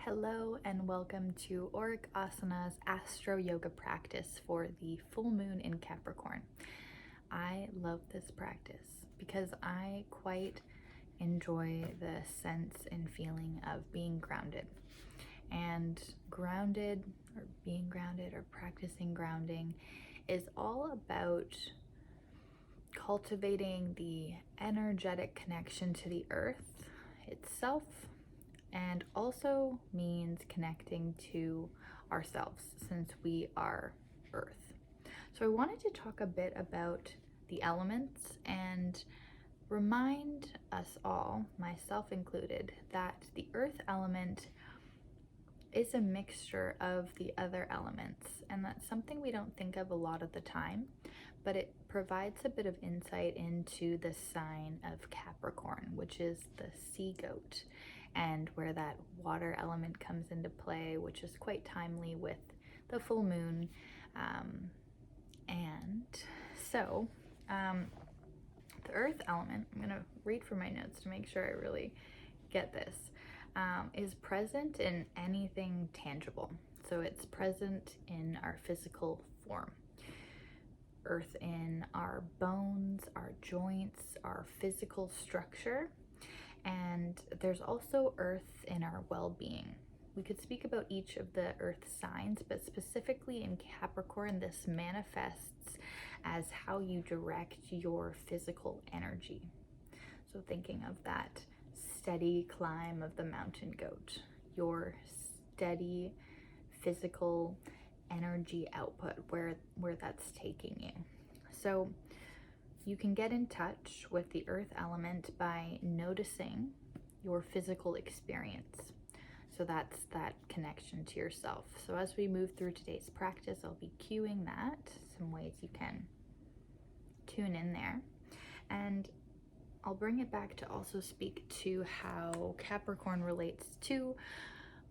Hello and welcome to Auric Asana's Astro Yoga practice for the full moon in Capricorn. I love this practice because I quite enjoy the sense and feeling of being grounded. And being grounded or practicing grounding is all about cultivating the energetic connection to the earth itself, and also means connecting to ourselves since we are earth. So I wanted to talk a bit about the elements and remind us all, myself included, that the earth element is a mixture of the other elements, and that's something we don't think of a lot of the time, but it provides a bit of insight into the sign of Capricorn, which is the sea goat, and where that water element comes into play, which is quite timely with the full moon. The earth element, I'm going to read from my notes to make sure I really get this, is present in anything tangible. So it's present in our physical form. Earth in our bones, our joints, our physical structure, and there's also earth in our well-being. We could speak about each of the earth signs, but specifically in Capricorn, this manifests as how you direct your physical energy. So thinking of that steady climb of the mountain goat, your steady physical energy output, where that's taking you. So you can get in touch with the earth element by noticing your physical experience. So that's that connection to yourself. So as we move through today's practice, I'll be cueing that, some ways you can tune in there. And I'll bring it back to also speak to how Capricorn relates to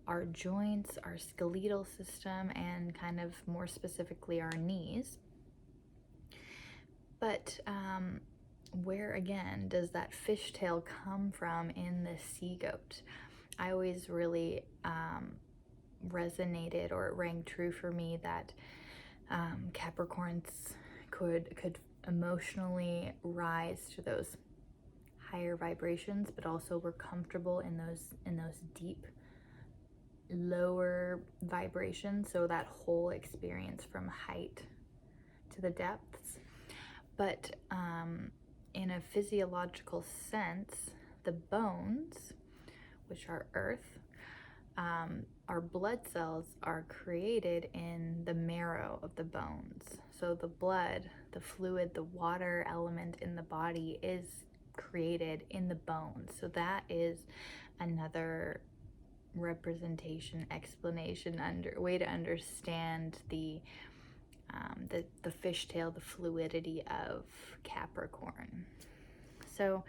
our joints, our skeletal system, and kind of more specifically our knees. But where again does that fishtail come from in the sea goat? I always really resonated, or it rang true for me, that Capricorns could emotionally rise to those higher vibrations, but also were comfortable in those deep lower vibrations, so that whole experience from height to the depths. But in a physiological sense, the bones, which are earth, our blood cells are created in the marrow of the bones. So the blood, the fluid, the water element in the body is created in the bones. So that is another representation, explanation, way to understand the fishtail, the fluidity of Capricorn. So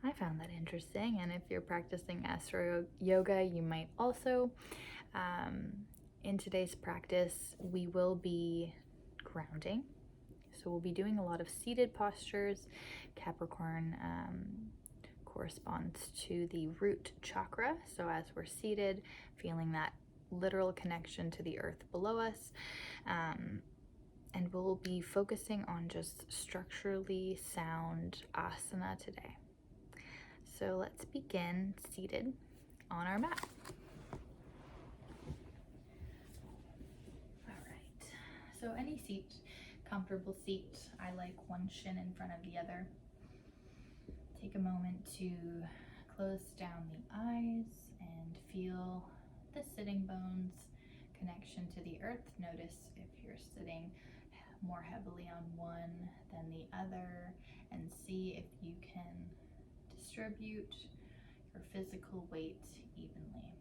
I found that interesting, and if you're practicing Astro Yoga, you might also. In today's practice, we will be grounding. So we'll be doing a lot of seated postures. Capricorn corresponds to the root chakra. So as we're seated, feeling that literal connection to the earth below us, and we'll be focusing on just structurally sound asana today. So let's begin seated on our mat. All right, so any seat, comfortable seat. I like one shin in front of the other. Take a moment to close down the eyes and feel the sitting bones connection to the earth. Notice if you're sitting more heavily on one than the other, and see if you can distribute your physical weight evenly.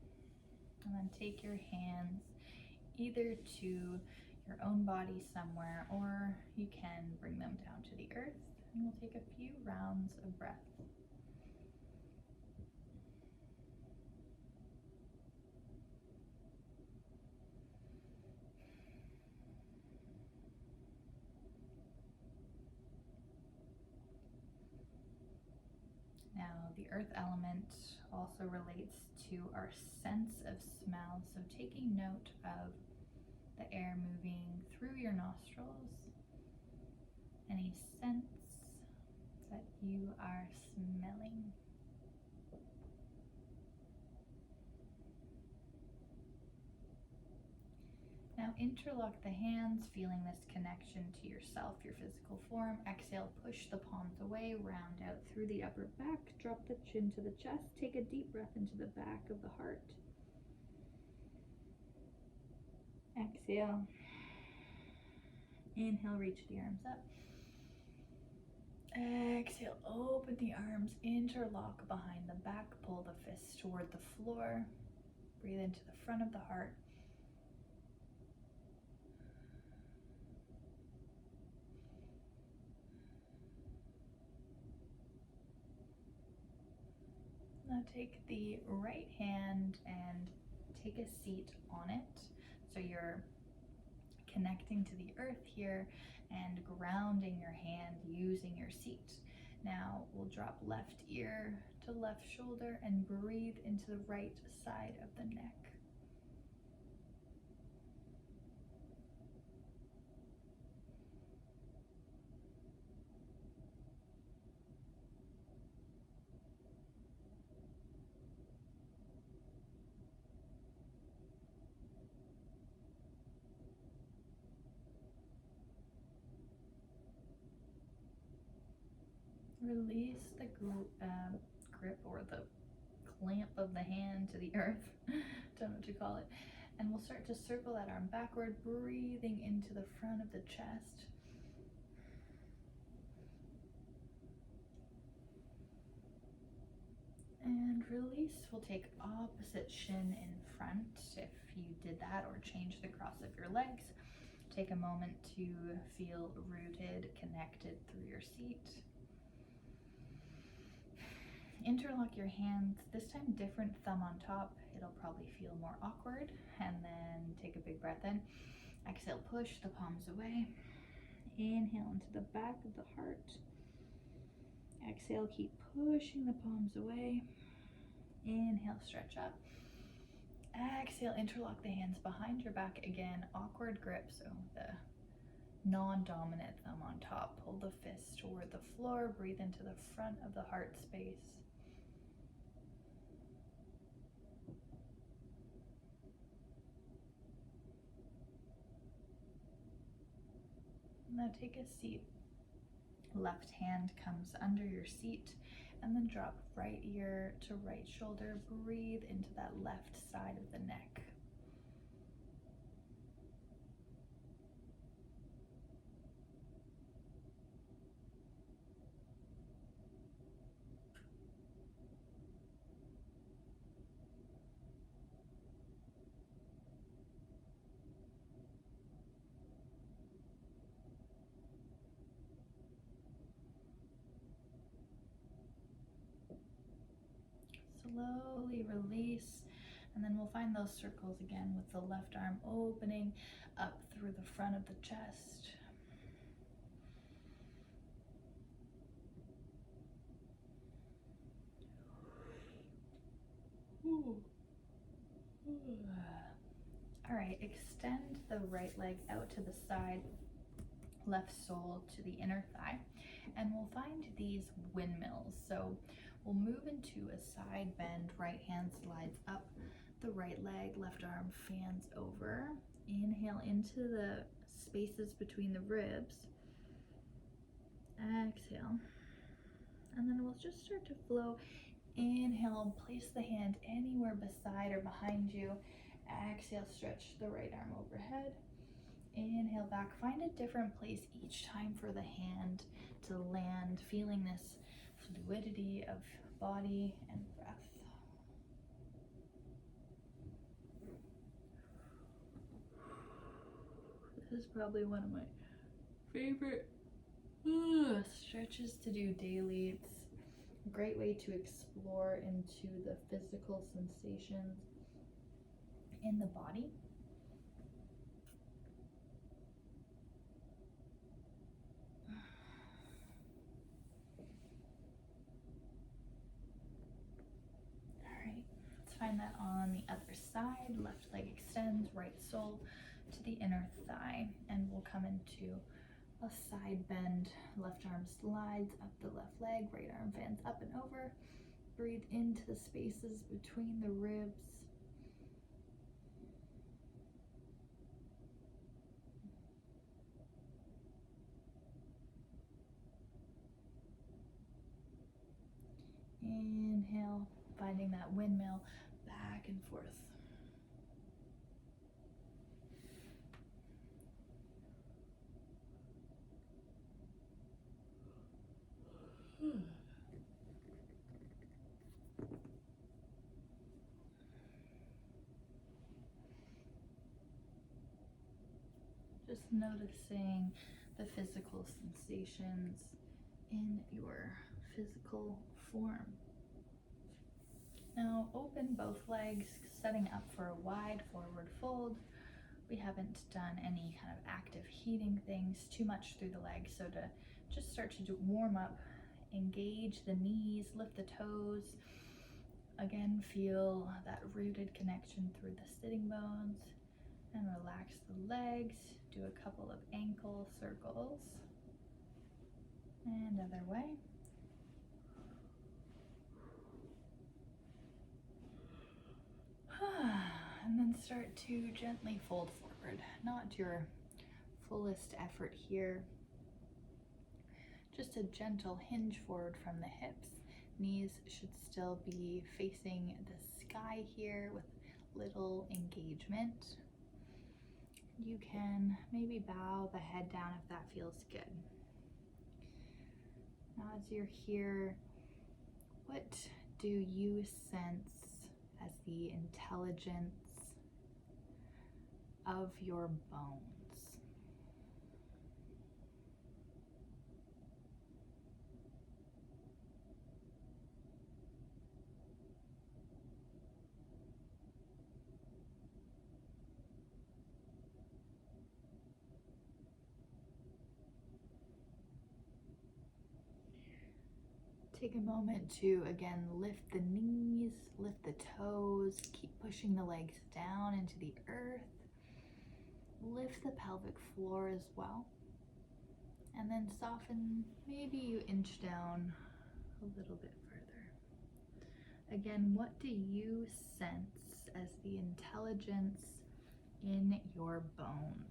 And then take your hands either to your own body somewhere, or you can bring them down to the earth, and we'll take a few rounds of breath. Now the earth element also relates to our sense of smell. So taking note of the air moving through your nostrils, any scents that you are smelling. Now interlock the hands, feeling this connection to yourself, your physical form. Exhale, push the palms away, round out through the upper back, drop the chin to the chest, take a deep breath into the back of the heart. Exhale. Inhale, reach the arms up. Exhale, open the arms, interlock behind the back, pull the fists toward the floor. Breathe into the front of the heart. Now take the right hand and take a seat on it. So you're connecting to the earth here and grounding your hand using your seat. Now we'll drop left ear to left shoulder and breathe into the right side of the neck. Release the grip or the clamp of the hand to the earth. Don't know what to call it. And we'll start to circle that arm backward, breathing into the front of the chest. And release. We'll take opposite shin in front if you did that, or change the cross of your legs. Take a moment to feel rooted, connected through your seat. Interlock your hands, this time different thumb on top. It'll probably feel more awkward. And then take a big breath in. Exhale, push the palms away. Inhale into the back of the heart. Exhale, keep pushing the palms away. Inhale, stretch up. Exhale, interlock the hands behind your back again. Awkward grip, so the non-dominant thumb on top. Pull the fists toward the floor. Breathe into the front of the heart space. Now take a seat. Left hand comes under your seat, and then drop right ear to right shoulder. Breathe into that left side of the neck. Slowly release, and then we'll find those circles again with the left arm opening up through the front of the chest. All right, extend the right leg out to the side, left sole to the inner thigh, and we'll find these windmills. So we'll move into a side bend. Right hand slides up the right leg, left arm fans over. Inhale into the spaces between the ribs. Exhale. And then we'll just start to flow. Inhale, place the hand anywhere beside or behind you. Exhale, stretch the right arm overhead. Inhale back, find a different place each time for the hand to land, feeling this fluidity of body and breath. This is probably one of my favorite stretches to do daily. It's a great way to explore into the physical sensations in the body. On the other side, left leg extends, right sole to the inner thigh, and we'll come into a side bend. Left arm slides up the left leg, right arm fans up and over. Breathe into the spaces between the ribs. Inhale, finding that windmill back and forth. Just noticing the physical sensations in your physical form. Now open both legs, setting up for a wide forward fold. We haven't done any kind of active heating things too much through the legs, so to just start to warm up, engage the knees, lift the toes. Again, feel that rooted connection through the sitting bones, and relax the legs. Do a couple of ankle circles, and other way. And then start to gently fold forward. Not your fullest effort here. Just a gentle hinge forward from the hips. Knees should still be facing the sky here with little engagement. You can maybe bow the head down if that feels good. Now as you're here, what do you sense as the intelligence of your bones? Take a moment to, again, lift the knees, lift the toes, keep pushing the legs down into the earth. Lift the pelvic floor as well. And then soften, maybe you inch down a little bit further. Again, what do you sense as the intelligence in your bones?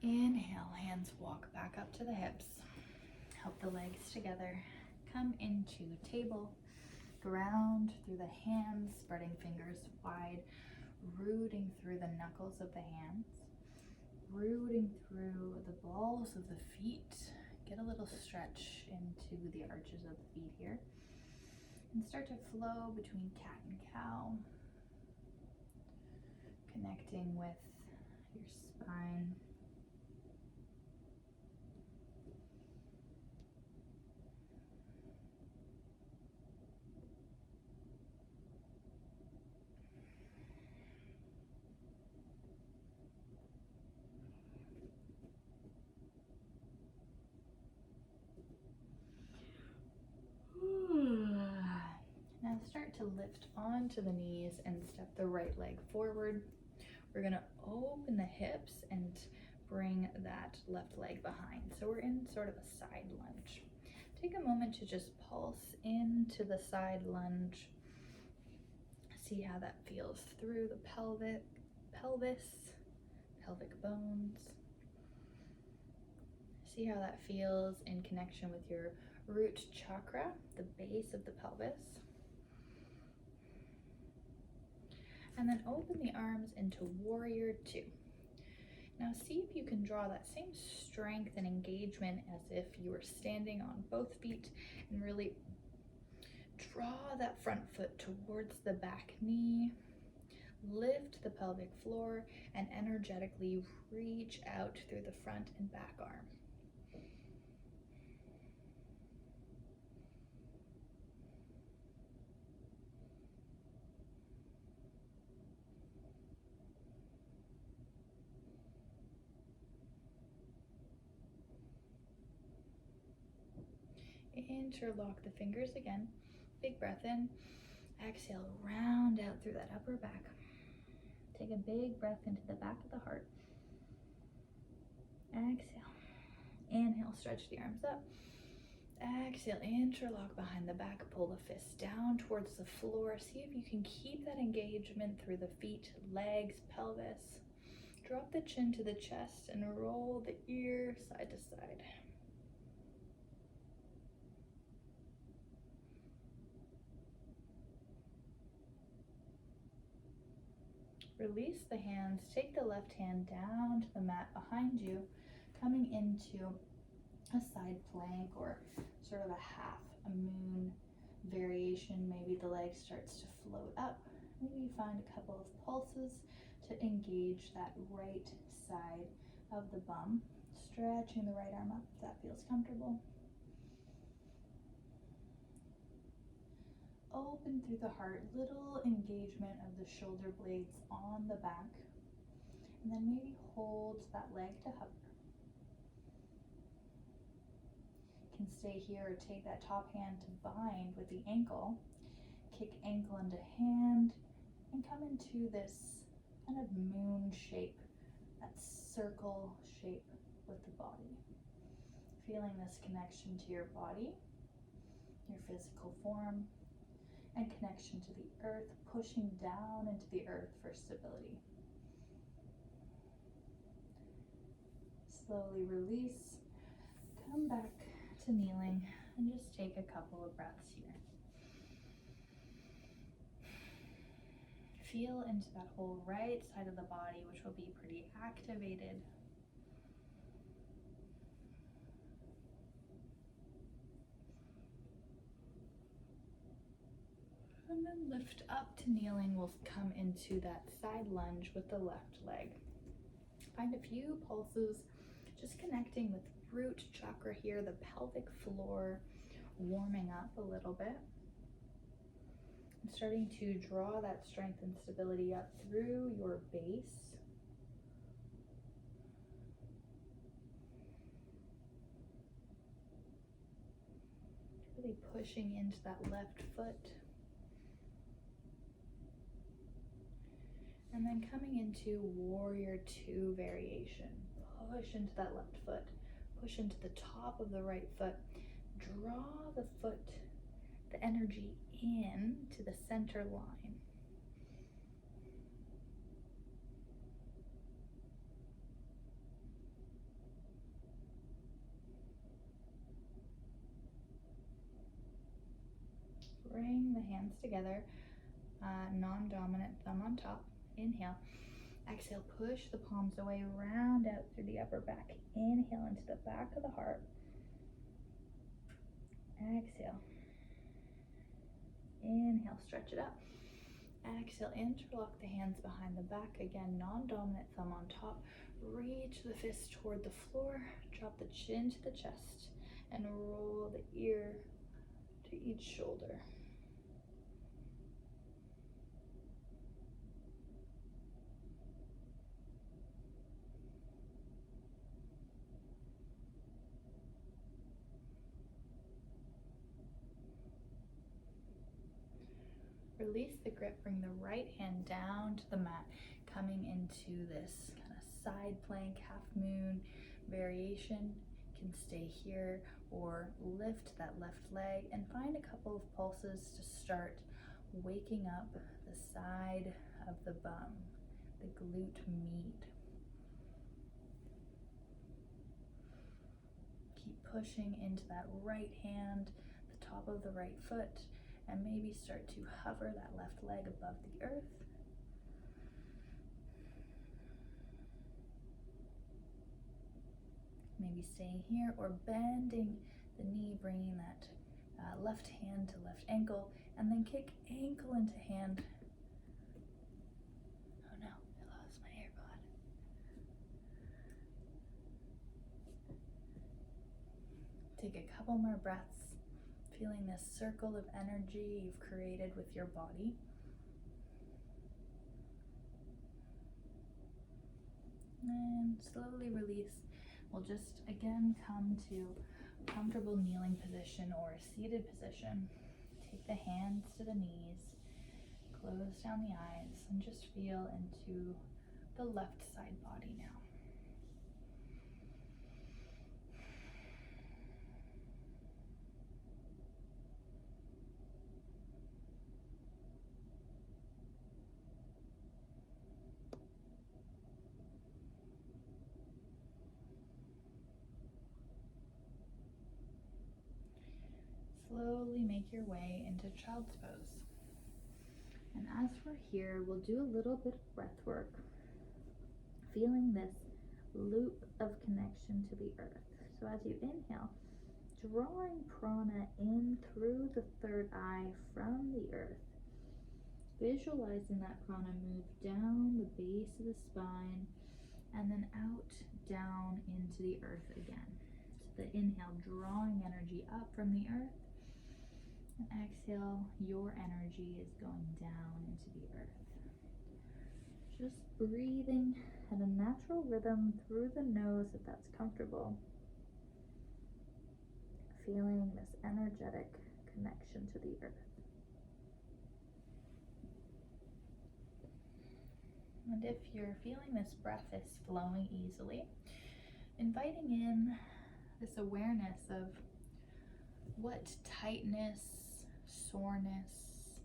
Inhale, hands walk back up to the hips. Help the legs together. Come into table. Ground through the hands, spreading fingers wide, rooting through the knuckles of the hands, rooting through the balls of the feet. Get a little stretch into the arches of the feet here. And start to flow between cat and cow, connecting with your spine. Now start to lift onto the knees and step the right leg forward. We're gonna open the hips and bring that left leg behind. So we're in sort of a side lunge. Take a moment to just pulse into the side lunge. See how that feels through the pelvis, pelvic bones. See how that feels in connection with your root chakra, the base of the pelvis. And then open the arms into warrior two. Now see if you can draw that same strength and engagement as if you were standing on both feet, and really draw that front foot towards the back knee. Lift the pelvic floor and energetically reach out through the front and back arm. Interlock the fingers again. Big breath in. Exhale, round out through that upper back. Take a big breath into the back of the heart. Exhale. Inhale, stretch the arms up. Exhale, interlock behind the back. Pull the fists down towards the floor. See if you can keep that engagement through the feet, legs, pelvis. Drop the chin to the chest and roll the ear side to side. Release the hands. Take the left hand down to the mat behind you, coming into a side plank or sort of a half a moon variation. Maybe the leg starts to float up. Maybe find a couple of pulses to engage that right side of the bum. Stretching the right arm up if that feels comfortable. Open through the heart, little engagement of the shoulder blades on the back. And then maybe hold that leg to hover. You can stay here or take that top hand to bind with the ankle. Kick ankle into hand and come into this kind of moon shape, that circle shape with the body. Feeling this connection to your body, your physical form, and connection to the earth, pushing down into the earth for stability. Slowly release, come back to kneeling, and just take a couple of breaths here. Feel into that whole right side of the body, which will be pretty activated. And then lift up to kneeling. We'll come into that side lunge with the left leg. Find a few pulses, just connecting with root chakra here, the pelvic floor, warming up a little bit. And starting to draw that strength and stability up through your base. Really pushing into that left foot. And then coming into warrior two variation. Push into that left foot. Push into the top of the right foot. Draw the foot, the energy in to the center line. Bring the hands together, non-dominant thumb on top. Inhale. Exhale, push the palms away, round out through the upper back. Inhale into the back of the heart. Exhale. Inhale, stretch it up. Exhale, interlock the hands behind the back. Again, non-dominant thumb on top. Reach the fist toward the floor. Drop the chin to the chest and roll the ear to each shoulder. Release the grip, bring the right hand down to the mat, coming into this kind of side plank, half moon variation. You can stay here or lift that left leg and find a couple of pulses to start waking up the side of the bum, the glute med. Keep pushing into that right hand, the top of the right foot, and maybe start to hover that left leg above the earth. Maybe staying here or bending the knee, bringing that left hand to left ankle, and then kick ankle into hand. Take a couple more breaths, feeling this circle of energy you've created with your body. And slowly release. We'll just again come to a comfortable kneeling position or seated position. Take the hands to the knees, close down the eyes, and just feel into the left side body now. Slowly make your way into child's pose. And as we're here, we'll do a little bit of breath work, feeling this loop of connection to the earth. So as you inhale, drawing prana in through the third eye from the earth, visualizing that prana move down the base of the spine and then out, down into the earth again. So the inhale, drawing energy up from the earth, and exhale, your energy is going down into the earth. Just breathing at a natural rhythm through the nose if that's comfortable. Feeling this energetic connection to the earth. And if you're feeling this breath is flowing easily, inviting in this awareness of what tightness, soreness,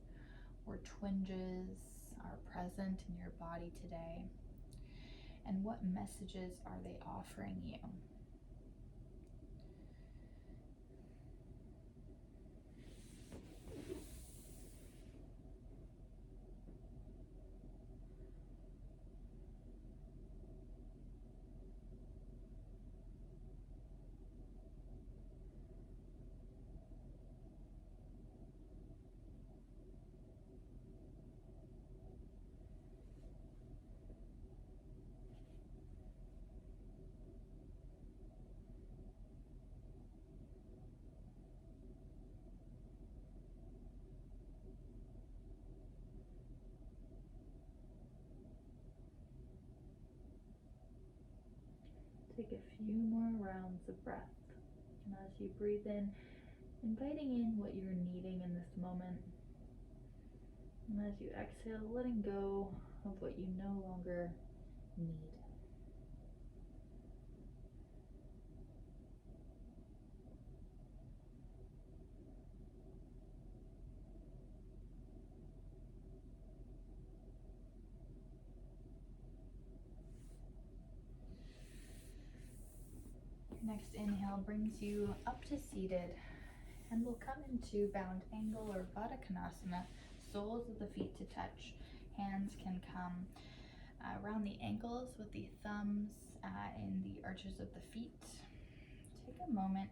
or twinges are present in your body today, and what messages are they offering you? Take a few more rounds of breath. And as you breathe in, inviting in what you're needing in this moment. And as you exhale, letting go of what you no longer need. Next inhale brings you up to seated, and we'll come into bound angle or Baddha Konasana, soles of the feet to touch. Hands can come around the ankles with the thumbs in the arches of the feet. Take a moment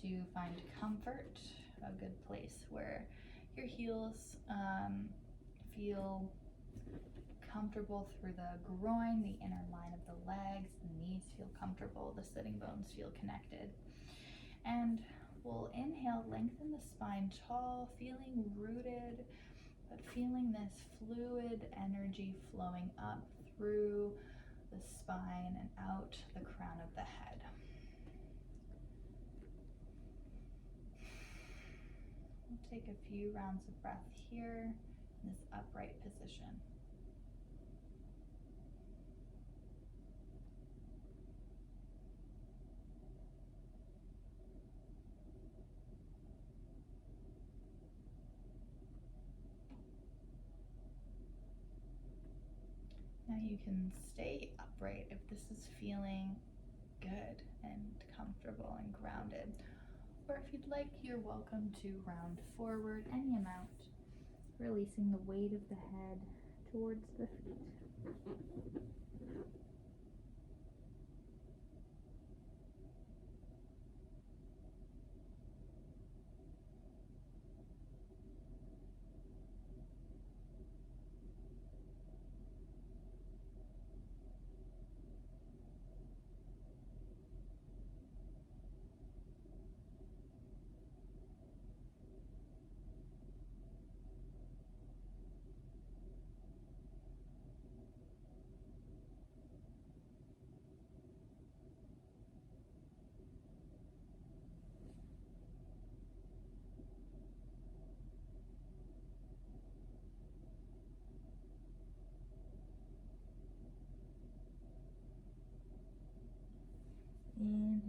to find comfort, a good place where your heels feel comfortable through the groin, the inner line of the legs, the knees feel comfortable, the sitting bones feel connected. And we'll inhale, lengthen the spine tall, feeling rooted, but feeling this fluid energy flowing up through the spine and out the crown of the head. We'll take a few rounds of breath here in this upright position. Now you can stay upright if this is feeling good and comfortable and grounded. Or if you'd like, you're welcome to round forward any amount, releasing the weight of the head towards the feet.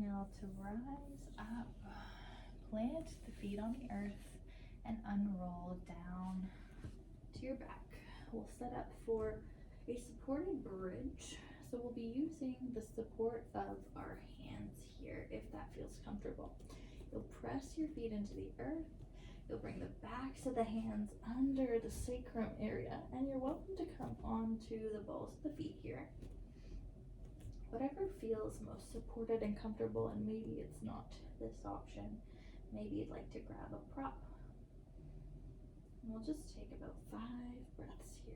Now to rise up, plant the feet on the earth and unroll down to your back. We'll set up for a supported bridge. So we'll be using the support of our hands here if that feels comfortable. You'll press your feet into the earth. You'll bring the backs of the hands under the sacrum area, and you're welcome to come onto the balls of the feet here. Whatever feels most supported and comfortable, and maybe it's not this option. Maybe you'd like to grab a prop. And we'll just take about 5 breaths here.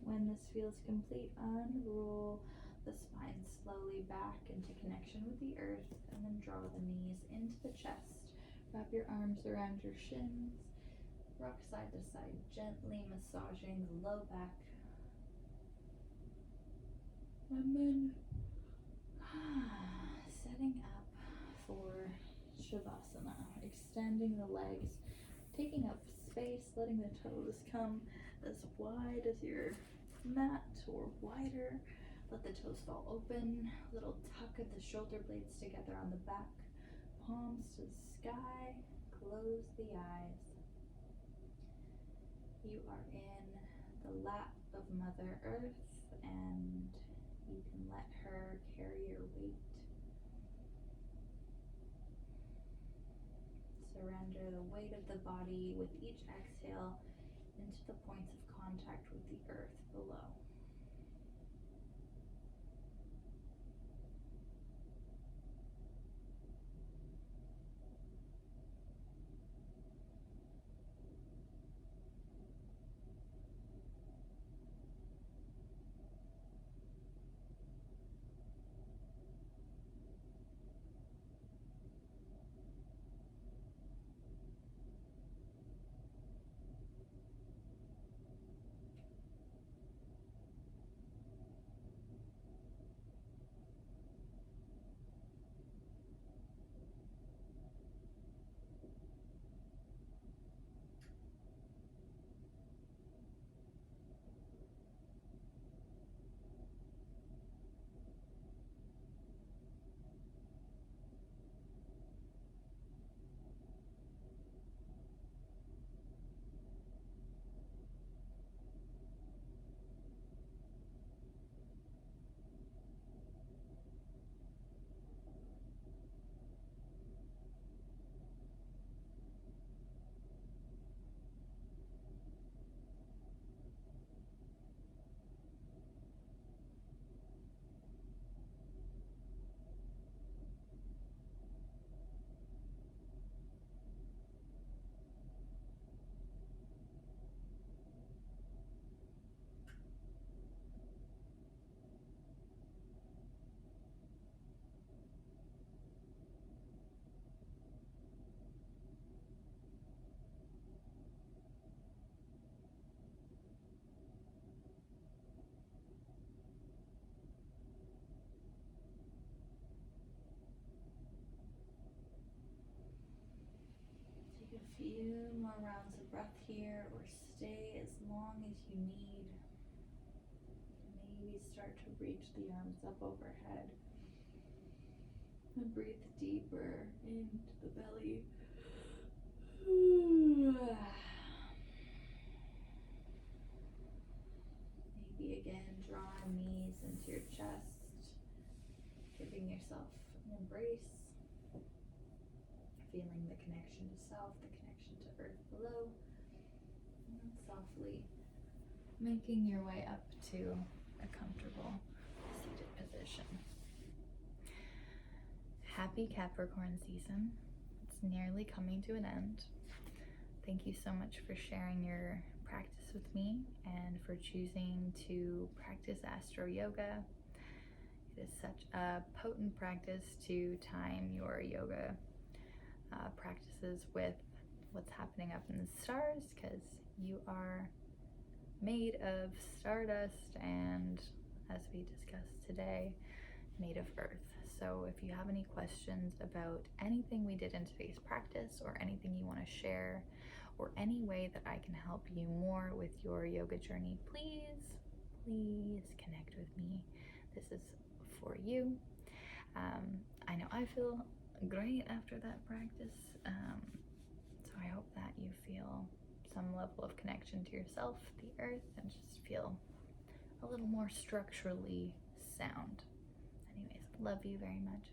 When this feels complete, unroll the spine slowly back into connection with the earth, and then draw the knees into the chest. Wrap your arms around your shins. Rock side to side, gently massaging the low back. And then setting up for Shavasana, extending the legs, taking up space, letting the toes come as wide as your mat or wider. Let the toes fall open. Little tuck of the shoulder blades together on the back. Palms to the sky. Close the eyes. You are in the lap of Mother Earth, and you can let her carry your weight. Surrender the weight of the body with each exhale into the points of contact with the earth below. Take a few more rounds of breath here, or stay as long as you need. Maybe start to reach the arms up overhead. And breathe deeper into the belly. Maybe again, draw knees into your chest, giving yourself an embrace. Feeling the connection to self, the connection to earth below, and then softly making your way up to a comfortable seated position. Happy Capricorn season. It's nearly coming to an end. Thank you so much for sharing your practice with me and for choosing to practice AstroYoga. It is such a potent practice to time your yoga practices with what's happening up in the stars, because you are made of stardust and, as we discussed today, made of earth. So if you have any questions about anything we did in today's practice, or anything you want to share, or any way that I can help you more with your yoga journey, please connect with me. This is for you. I know I feel great after that practice, so I hope that you feel some level of connection to yourself, the earth, and just feel a little more structurally sound. Anyways, love you very much.